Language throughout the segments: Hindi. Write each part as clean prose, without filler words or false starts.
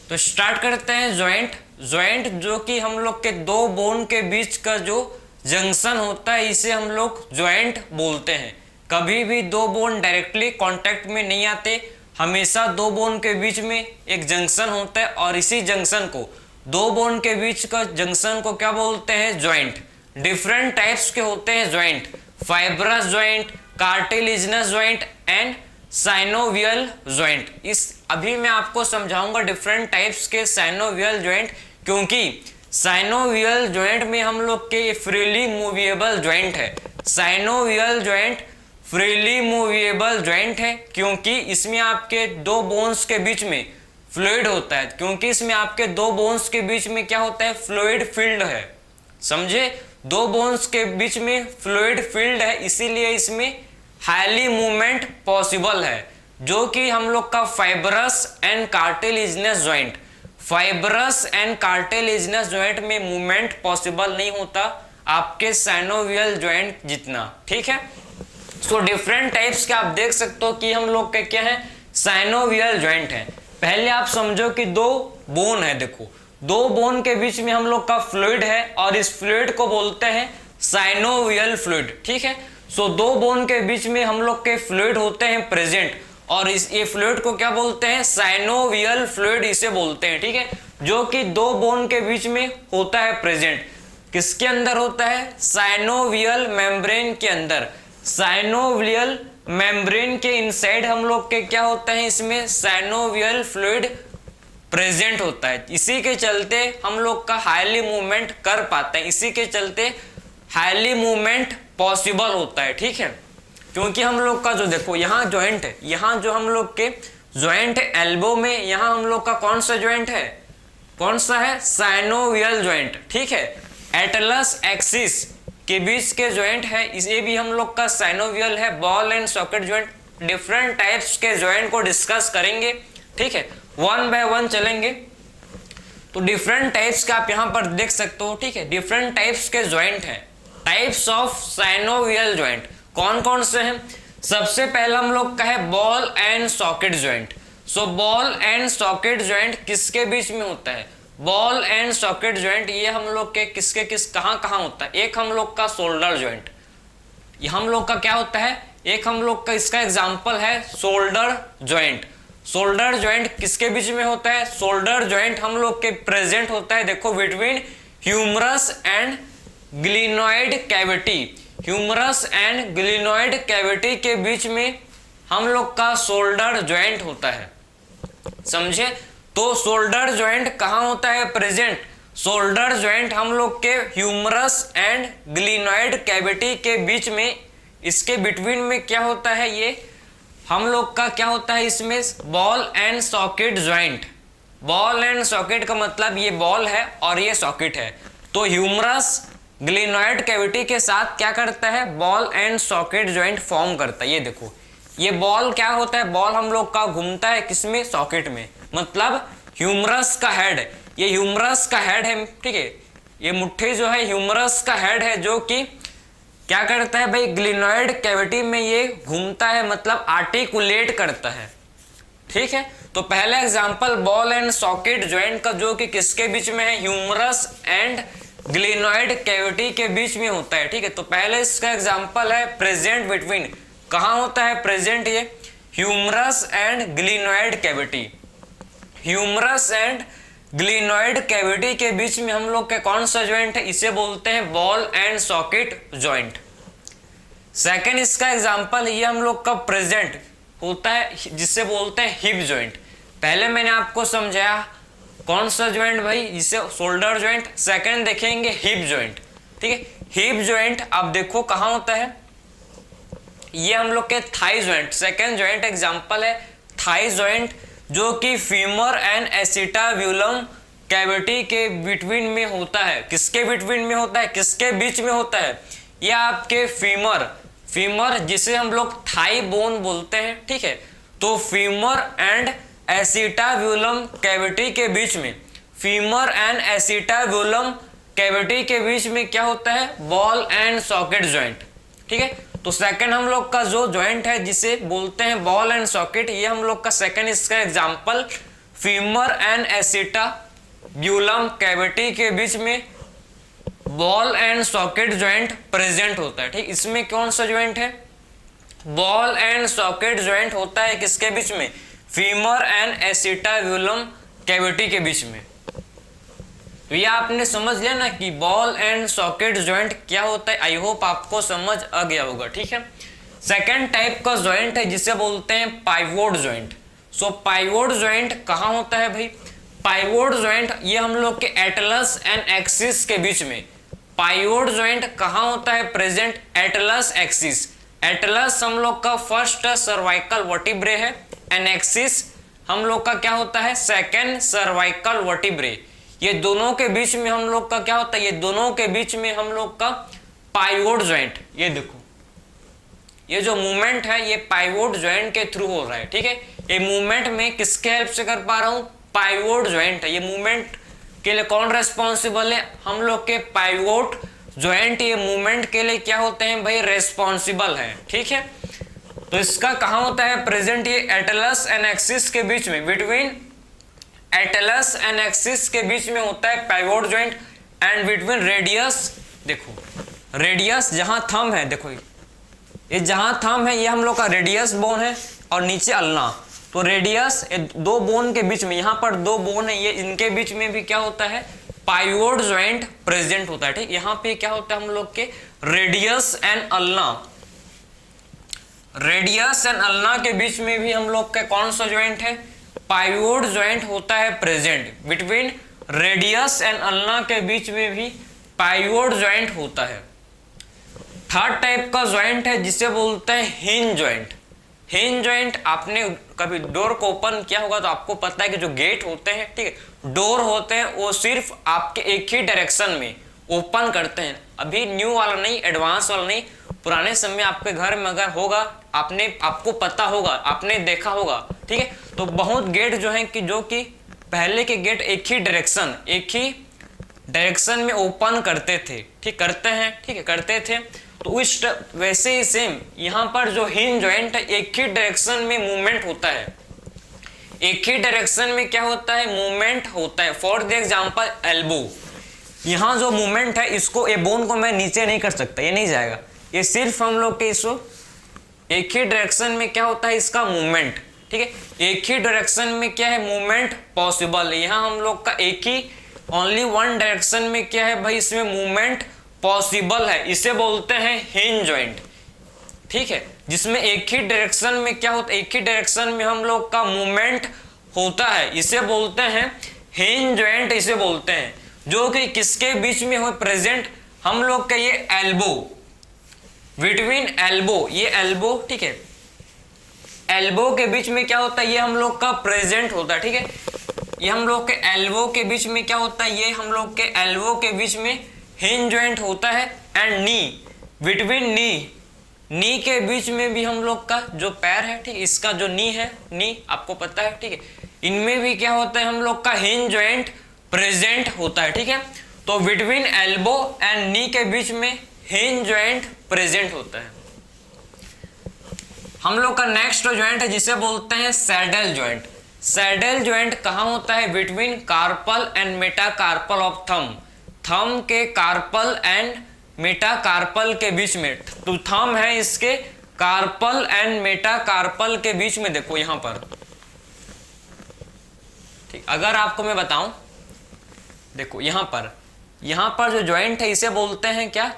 तो स्टार्ट करते हैं जॉइंट। जॉइंट जो कि हम लोग के दो बोन के बीच का जो जंक्शन होता है इसे हम लोग जॉइंट बोलते हैं। कभी भी दो बोन डायरेक्टली कांटेक्ट में नहीं आते, हमेशा दो बोन के बीच में एक जंक्शन होता है और इसी जंक्शन को, दो बोन के बीच का जंक्शन को क्या बोलते हैं? जॉइंट। डिफरेंट टाइप्स के होते हैं joint, fibrous joint, cartilaginous joint and synovial joint. इस अभी मैं आपको समझाऊंगा डिफरेंट टाइप्स के साइनोवियल जॉइंट, क्योंकि साइनोवियल जॉइंट में हम लोग के फ्रीली मूवेबल जॉइंट है। Synovial joint freely movable joint है क्योंकि इसमें आपके दो बोन्स के बीच में फ्लूइड होता है, क्योंकि इसमें आपके दो बोन्स के बीच में क्या होता है? फ्लूइड फील्ड है। समझे? दो बोन्स के बीच में फ्लूइड फील्ड है, इसीलिए इसमें हाईली मूवमेंट पॉसिबल है, जो कि हम लोग का fibrous and cartilaginous joint, fibrous and cartilaginous joint में मूवमेंट पॉसिबल नहीं होता आपके साइनोवियल जॉइंट जितना। ठीक है, सो डिफरेंट टाइप्स के आप देख सकते हो कि हम लोग के क्या है? साइनोवियल जॉइंट है। पहले आप समझो कि दो बोन है, देखो दो बोन के बीच में हम लोग का फ्लूइड है और इस फ्लूइड को बोलते हैं साइनोवियल फ्लूइड। ठीक है, सो दो बोन के बीच में हम लोग के फ्लूइड होते हैं प्रेजेंट और इस ये फ्लूइड को क्या बोलते हैं? साइनोवियल फ्लूइड इसे बोलते हैं। ठीक है, जो कि दो बोन के बीच में होता है प्रेजेंट। किसके अंदर होता है? साइनोवियल मेम्ब्रेन के अंदर। साइनोवियल मेम्ब्रेन के इनसाइड हम लोग के क्या होता है? इसमें साइनोवियल फ्लूइड प्रेजेंट होता है। इसी के चलते हम लोग का हाईली मूवमेंट कर पाते हैं, इसी के चलते हाईली मूवमेंट पॉसिबल होता है। ठीक है, क्योंकि हम लोग का जो देखो यहाँ जॉइंट है, यहाँ जो हम लोग के जॉइंट है एल्बो में, यहाँ हम लोग का कौन सा जॉइंट है? कौन सा है? Synovial joint. ठीक है, एटलस एक्सिस के बीच के जॉइंट है, इसे भी हम लोग का साइनोवियल है। Ball and socket joint, different types के जॉइंट को डिस्कस करेंगे। ठीक है, वन बाय वन चलेंगे। तो डिफरेंट टाइप्स के आप यहाँ पर देख सकते हो। ठीक है, डिफरेंट टाइप्स के जॉइंट हैं। टाइप्स ऑफ साइनोवियल जॉइंट कौन कौन से हैं? सबसे पहला हम लोग का है ball and socket joint. So ball and socket joint किसके बीच में होता है? बॉल एंड सॉकेट जॉइंट ये हम लोग के किसके कहाँ कहाँ होता है? एक हम लोग का शोल्डर जॉइंट, ये हम लोग का क्या होता है? एक हम लोग का इसका एग्जांपल है शोल्डर जॉइंट। शोल्डर जॉइंट किसके बीच में होता है? शोल्डर जॉइंट हम लोग के प्रेजेंट होता है, देखो between humerus and glenoid cavity. Humerus and glenoid cavity के बीच में हम लोग का शोल्डर जॉइंट होता है। समझे? तो शोल्डर जॉइंट कहाँ होता है प्रेजेंट? शोल्डर जॉइंट हम लोग के ह्यूमरस एंड ग्लिनॉइड कैविटी के बीच में, इसके बिटवीन में क्या होता है? ये हम लोग का क्या होता है? इसमें ball and socket joint. Ball and socket का मतलब ये बॉल है और ये सॉकेट है, तो ह्यूमरस ग्लिनॉइड कैविटी के साथ क्या करता है? Ball and socket joint form करता है। ये देखो, ये बॉल क्या होता है? बॉल हम लोग का घूमता है किसमें? सॉकेट में, मतलब ह्यूमरस का हेड, ये ह्यूमरस का हेड है। ठीक है, ये मुट्ठी जो है ह्यूमरस का हेड है, जो कि क्या करता है भाई? ग्लिनॉइड कैविटी में ये घूमता है, मतलब आर्टिकुलेट करता है। ठीक है, तो पहला example ball and socket joint का, जो कि किसके बीच में है? ह्यूमरस एंड ग्लिनॉइड कैविटी के बीच में होता है। ठीक है, तो पहले इसका एग्जांपल है प्रेजेंट बिटवीन, कहाँ होता है प्रेजेंट? ये humerus and glenoid cavity. Humerus and glenoid cavity के बीच में हम लोग के कौन सा जॉइंट है? इसे बोलते हैं ball and socket joint. Second इसका एग्जांपल ये हम लोग का प्रेजेंट होता है, जिसे बोलते हैं हिप जॉइंट। पहले मैंने आपको समझाया कौन सा जॉइंट भाई? जिसे शोल्डर जॉइंट। सेकंड देखेंगे हिप जॉइंट। ठीक है, हिप जॉइंट आप देखो कहाँ होता है? ये हम लोग के thigh joint, second joint example है थाई जॉइंट, जो कि फीमर एंड एसिटाब्यूलम कैविटी के बिटवीन में होता है। किसके बिटवीन में होता है? किसके बीच में होता है? ये आपके फीमर जिसे हम लोग थाई बोन बोलते हैं। ठीक है, तो फीमर एंड एसिटाब्यूलम कैविटी के बीच में, फीमर एंड एसिटाब्यूलम कैविटी के बीच में क्या होता है? Ball and socket joint. ठीक है, तो सेकंड हम लोग का जो जॉइंट है जिसे बोलते हैं बॉल एंड सॉकेट, ये हम लोग का सेकंड इसका example femur and acetabulum cavity के बीच में ball and socket joint present होता है। ठीक, इसमें कौन सा ज्वाइंट है? बॉल एंड सॉकेट ज्वाइंट होता है किसके बीच में? फीमर एंड एसिटाब्यूलम कैविटी के बीच में। तो ये आपने समझ लिया ना कि बॉल एंड सॉकेट ज्वाइंट क्या होता है। आई होप आपको समझ आ गया होगा। ठीक है, सेकेंड टाइप का ज्वाइंट है जिसे बोलते हैं पाइवोट ज्वाइंट। सो पाइवोट ज्वाइंट कहाँ होता है भाई? पाइवोट ज्वाइंट ये हम लोग के एटलस एंड एक्सिस के बीच में। पाइवोट ज्वाइंट कहाँ होता है प्रेजेंट? Atlas axis. एटलस हम लोग का फर्स्ट सर्वाइकल वर्टिब्रे है एंड एक्सिस हम लोग का क्या होता है? Second cervical vertebrae. ये दोनों के बीच में हम लोग का क्या होता है? ये दोनों के बीच में हम लोग का पाइवोट ज्वाइंट। ये देखो, ये जो मूवमेंट है ये पाइवोट ज्वाइंट के थ्रू हो रहा है। ठीक है, ये मूवमेंट में किसके हेल्प से कर पा रहा हूं? पाइवोट ज्वाइंट है। ये मूवमेंट के लिए कौन रेस्पॉन्सिबल है? हम लोग के पाइवोट ज्वाइंट ये मूवमेंट के लिए क्या होते हैं भाई? रेस्पॉन्सिबल है। ठीक है, तो इसका कहाँ होता है प्रेजेंट? ये एटलस एंड एक्सिस के बीच में, बिटवीन एटलस एंड एक्सिस के बीच में होता है pivot joint and between radius. देखो रेडियस जहां थंब है, देखो ये जहां थंब है ये हम लोग का रेडियस बोन है और नीचे अल्ना। तो रेडियस दो बोन के बीच में, यहाँ पर दो बोन है, ये इनके बीच में भी क्या होता है? पाइवोट ज्वाइंट प्रेजेंट होता है। ठीक, यहाँ पे क्या होता है हम लोग के radius and ulna. Radius and ulna के बीच में भी हम लोग का कौन सा ज्वाइंट है? पाइवोट ज्वाइंट होता है present. Between radius and ulna के बीच में भी पाइवोट ज्वाइंट होता है। थर्ड टाइप का ज्वाइंट है जिसे बोलते हैं हिंज ज्वाइंट। हिंज ज्वाइंट, आपने कभी डोर को ओपन किया होगा तो आपको पता है कि जो गेट होते हैं, ठीक है, डोर होते हैं, वो सिर्फ आपके एक ही डायरेक्शन में ओपन करते हैं। अभी न्यू वाला नहीं, एडवांस वाला नहीं, पुराने समय आपके घर में अगर होगा, आपको पता होगा, आपने देखा होगा। ठीक है, तो बहुत गेट जो है कि जो कि पहले के गेट एक ही डायरेक्शन में ओपन करते थे। ठीक, करते हैं, ठीक है, करते थे। तो उस वैसे ही सेम यहाँ पर जो हिंज ज्वाइंट है, एक ही डायरेक्शन में मूवमेंट होता है। एक ही डायरेक्शन में क्या होता है? मूवमेंट होता है। फॉर द एग्जांपल एल्बो, यहाँ जो मूवमेंट है, इसको ये बोन को मैं नीचे नहीं कर सकता, ये नहीं जाएगा। ये सिर्फ हम लोग के इसको एक ही डायरेक्शन में क्या होता है? इसका मूवमेंट। ठीक है, एक ही डायरेक्शन में क्या है? मूवमेंट पॉसिबल है। यहाँ हम लोग का एक ही ओनली वन डायरेक्शन में क्या है भाई? इसमें मूवमेंट पॉसिबल है। इसे बोलते हैं हिंज ज्वाइंट। ठीक है, जिसमें एक ही डायरेक्शन में क्या होता है? एक ही डायरेक्शन में हम लोग का मूवमेंट होता है, इसे बोलते हैं हिंज ज्वाइंट। इसे बोलते हैं जो कि किसके बीच में हो प्रेजेंट? हम लोग का ये एल्बो, बिटवीन एल्बो, ये एल्बो, ठीक है, एल्बो के बीच में क्या होता है? ये हम लोग का प्रेजेंट होता है। ठीक है, ये हम लोग के एल्बो के बीच में क्या होता है? ये हम लोग के एल्बो के बीच में हिंज ज्वाइंट होता है। एंड नी, बिटवीन नी के बीच में भी हम लोग का जो पैर है, ठीक, इसका जो नी है, नी आपको पता है, ठीक है, इनमें भी क्या होता है? हम लोग का हिंज ज्वाइंट प्रेजेंट होता है। ठीक है, तो बिटवीन एल्बो एंड नी के बीच में हिंज ज्वाइंट प्रेजेंट होता है। हम लोग का नेक्स्ट ज्वाइंट है जिसे बोलते हैं सैडल ज्वाइंट। सैडल ज्वाइंट कहाँ होता है? Between carpal and metacarpal of thumb. Thumb के कार्पल एंड मेटाकार्पल के बीच में, तो थंब है इसके कार्पल एंड मेटाकार्पल के बीच में। देखो यहां पर, ठीक, अगर आपको मैं बताऊं, देखो यहां पर जो ज्वाइंट है इसे बोलते हैं क्या?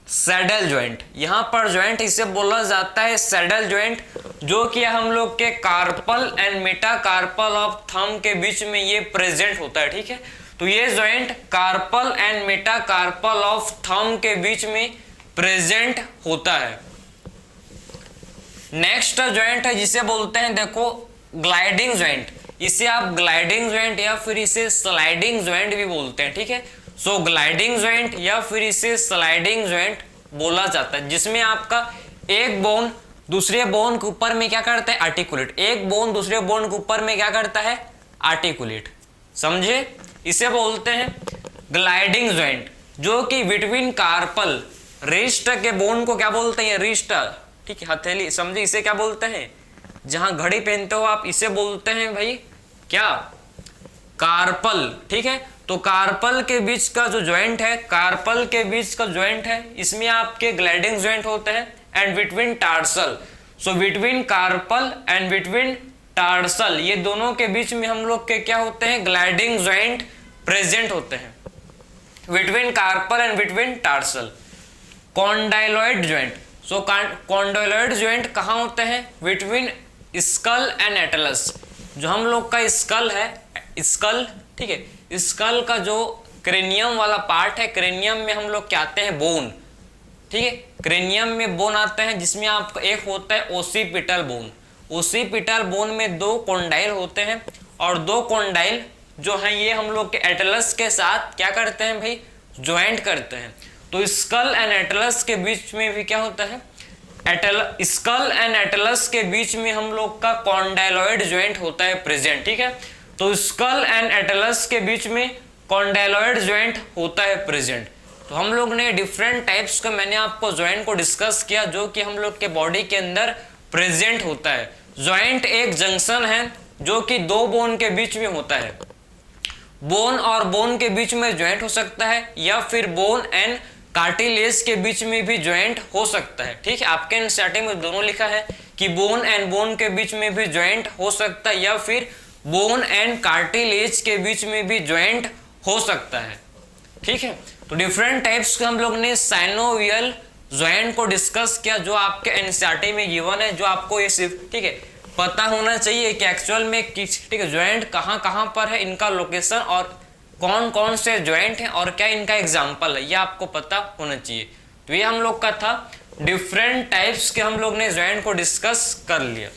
Saddle joint. यहां पर ज्वाइंट इसे बोला जाता है सैडल ज्वाइंट, जो कि हम लोग के carpal and metacarpal of thumb के बीच में ये प्रेजेंट होता है। ठीक है, तो ये joint carpal and metacarpal of thumb के बीच में प्रेजेंट होता है। नेक्स्ट ज्वाइंट है जिसे बोलते हैं, देखो, ग्लाइडिंग ज्वाइंट। इसे आप ग्लाइडिंग ज्वाइंट या फिर इसे स्लाइडिंग ज्वाइंट भी बोलते हैं। ठीक है, सो ग्लाइडिंग ज्वाइंट या फिर इसे स्लाइडिंग ज्वाइंट बोला जाता है, जिसमें आपका एक बोन दूसरे बोन के ऊपर में क्या करता है? आर्टिकुलेट। एक बोन दूसरे बोन के ऊपर में क्या करता है? आर्टिकुलेट। समझे? इसे बोलते हैं ग्लाइडिंग ज्वाइंट, जो कि बिटवीन कार्पल, रिस्ट के बोन को क्या बोलते हैं? रिस्ट, ठीक है, हथेली, समझे, इसे क्या बोलते हैं? जहां घड़ी पहनते हो आप, इसे बोलते हैं भाई क्या, कार्पल। ठीक है, तो कार्पल के बीच का जो जॉइंट है, कार्पल के बीच का जॉइंट है, इसमें आपके ग्लाइडिंग जॉइंट होते हैं and between tarsal. So between carpal and between tarsal, ये दोनों के बीच में हम लोग के क्या होते हैं, ग्लाइडिंग जॉइंट प्रेजेंट होते हैं between carpal and between tarsal. Condyloid joint, so condyloid joint कहाँ होते हैं, बिटवीन स्कल एंड एटलस। जो हम लोग का स्कल है, स्कल, ठीक है, स्कल का जो क्रेनियम वाला पार्ट है, क्रेनियम में हम लोग क्या आते हैं, बोन। ठीक है, क्रेनियम में बोन आते हैं, जिसमें आपका एक होता है ओसिपिटल बोन। ओसिपिटल बोन में 2 कॉन्डाइल होते हैं, और 2 कॉन्डाइल जो हैं ये हम लोग के एटलस के साथ क्या करते हैं भाई, ज्वाइंट करते हैं। तो स्कल एंड एटलस के बीच में भी क्या होता है, स्कल एंड एटलस के बीच में हम लोग का कॉन्डाइलॉइड ज्वाइंट होता है प्रेजेंट। ठीक है, तो स्कल एंड एटलस के बीच में कॉन्डाइलॉइड ज्वाइंट होता है प्रेजेंट। तो हम लोग ने डिफरेंट टाइप्स का मैंने आपको ज्वाइंट को डिस्कस किया जो कि हम लोग के बॉडी के अंदर प्रेजेंट होता है। ज्वाइंट एक जंक्शन है जो कि 2 बोन के बीच में होता है। बोन और बोन के बीच में ज्वाइंट हो सकता है, या फिर बोन एंड कार्टिलेज के बीच में भी ज्वाइंट हो सकता है। ठीक है, आपके एनसीईआरटी में दोनों लिखा है कि बोन एंड बोन के बीच में भी ज्वाइंट हो सकता है, या फिर बोन एंड कार्टिलेज के बीच में भी ज्वाइंट हो सकता है। ठीक है, तो डिफरेंट टाइप्स के हम लोग ने साइनोवियल ज्वाइंट को डिस्कस किया जो आपके एनसीईआरटी में गिवन है, जो आपको ये सिर्फ, ठीक है, पता होना चाहिए कि एक्चुअल में किस, ठीक है, ज्वाइंट कहाँ कहाँ पर है, इनका लोकेशन और कौन कौन से ज्वाइंट हैं और क्या इनका एग्जाम्पल है, ये आपको पता होना चाहिए। तो ये हम लोग का था, डिफरेंट टाइप्स के हम लोग ने ज्वाइंट को डिस्कस कर लिया।